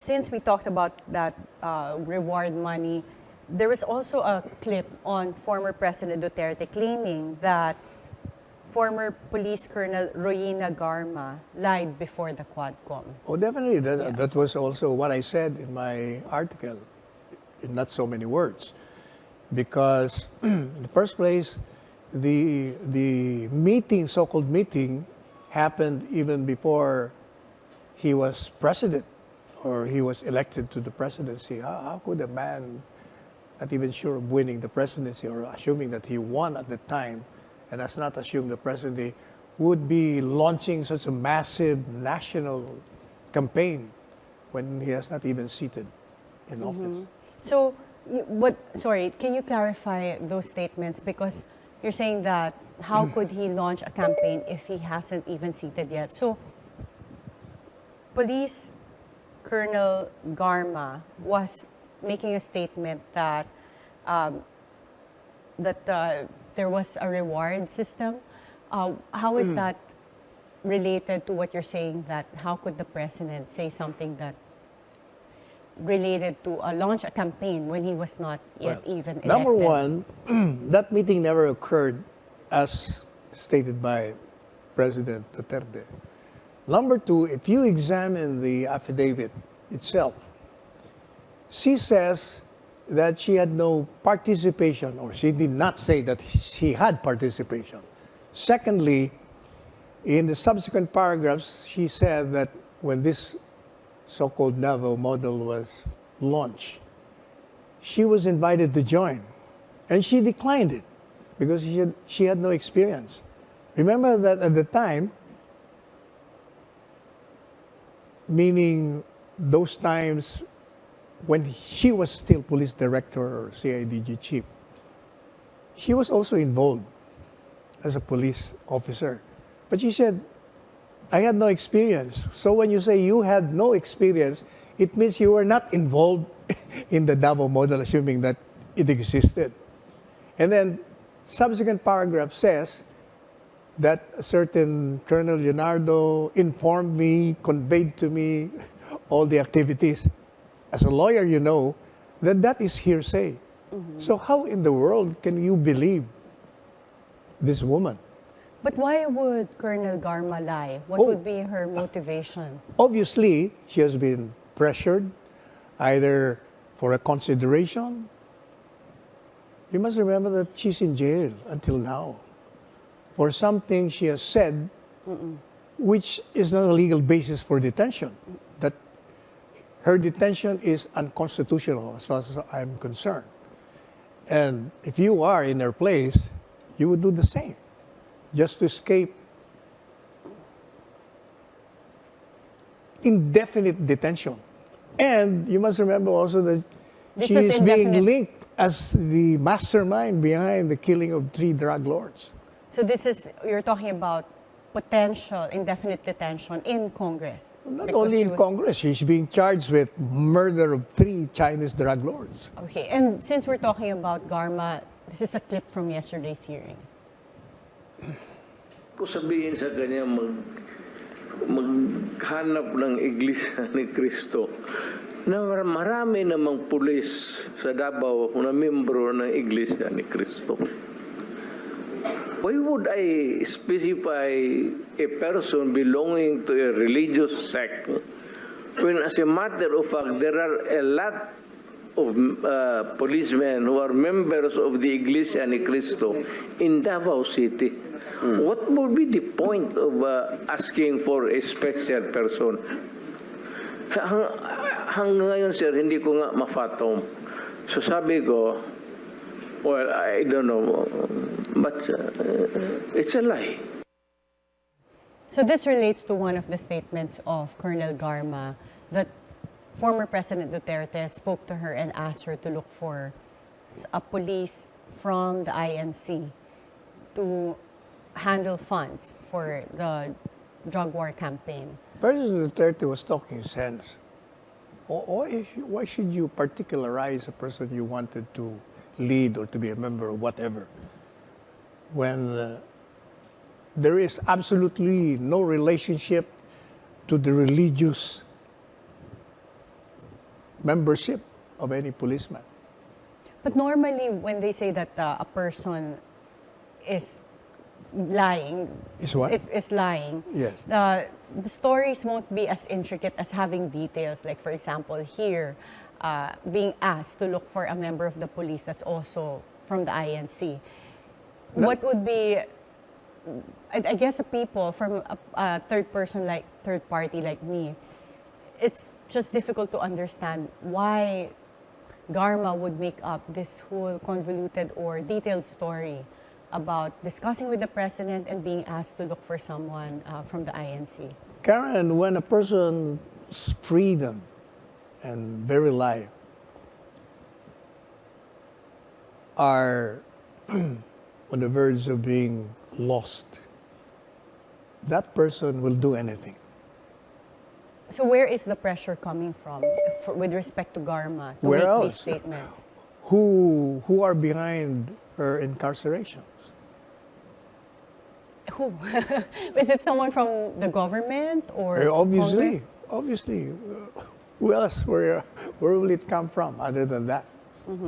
Since we talked about that reward money, there was also a clip on former President Duterte claiming that former Police Colonel Royina Garma lied before the Quadcom. Oh, definitely. That was also what I said in my article, in not so many words. Because in the first place, the meeting, so-called meeting, happened even before he was president or he was elected to the presidency. How could a man not even sure of winning the presidency or assuming that he won at the time and has not assumed the presidency would be launching such a massive national campaign when he has not even seated in office? So, sorry, can you clarify those statements? Because you're saying that how could he launch a campaign if he hasn't even seated yet? So, Police Colonel Garma was making a statement that there was a reward system. How is that related to what you're saying, that how could the president say something that related to launch a campaign when he was not yet even elected? Number one, that meeting never occurred as stated by President Duterte. Number two, if you examine the affidavit itself, she says that she had no participation, or she did not say that she had participation. Secondly, in the subsequent paragraphs, she said that when this so-called Navo model was launched, she was invited to join, and she declined it because she had no experience. Remember that at the time, meaning those times when she was still police director or CIDG chief, she was also involved as a police officer. But she said, I had no experience. So when you say you had no experience, it means you were not involved in the Davao model, assuming that it existed. And then subsequent paragraph says that a certain Colonel Leonardo informed me, conveyed to me all the activities. As a lawyer, you know that that is hearsay. So how in the world can you believe this woman? But why would Colonel Garma lie? What would be her motivation? Obviously, she has been pressured either for a consideration. You must remember that she's in jail until now for something she has said which is not a legal basis for detention. That her detention is unconstitutional as far as I'm concerned. And if you are in her place, you would do the same, just to escape indefinite detention. And you must remember also that she is being linked as the mastermind behind the killing of 3 drug lords. So this is, you're talking about potential indefinite detention in Congress. Not only in Congress, she's being charged with murder of 3 Chinese drug lords. Okay, and since we're talking about Garma, this is a clip from yesterday's hearing. Kung sabihin sa kanya maghanap ng iglesia ni Cristo, na marami namang pulis sa Davao na membro ng iglesia ni Cristo. Why would I specify a person belonging to a religious sect when, as a matter of fact, there are a lot of policemen who are members of the Iglesia ni Cristo in Davao City? What would be the point of asking for a special person? Hanggang ngayon, sir, hindi ko nga mafathom. So sabi ko, well, I don't know, but it's a lie. So this relates to one of the statements of Colonel Garma that former President Duterte spoke to her and asked her to look for a police from the INC to handle funds for the drug war campaign. President Duterte was talking sense. Why should you particularize a person you wanted to lead or to be a member or whatever when there is absolutely no relationship to the religious membership of any policeman. But normally, when they say that a person is lying, Is what? It is lying. Yes. The stories won't be as intricate as having details. Like, for example, here, being asked to look for a member of the police that's also from the INC. No. What would be, I guess, the people from a third party like me, it's just difficult to understand why Garma would make up this whole convoluted or detailed story about discussing with the president and being asked to look for someone from the INC. Karen, when a person's freedom and very life are on the verge of being lost, that person will do anything. So where is the pressure coming from with respect to Garma to Where make else? these statements? Who are behind her incarceration? Who? Is it someone from the government or Obviously, Congress? obviously. Who else? Where will it come from other than that?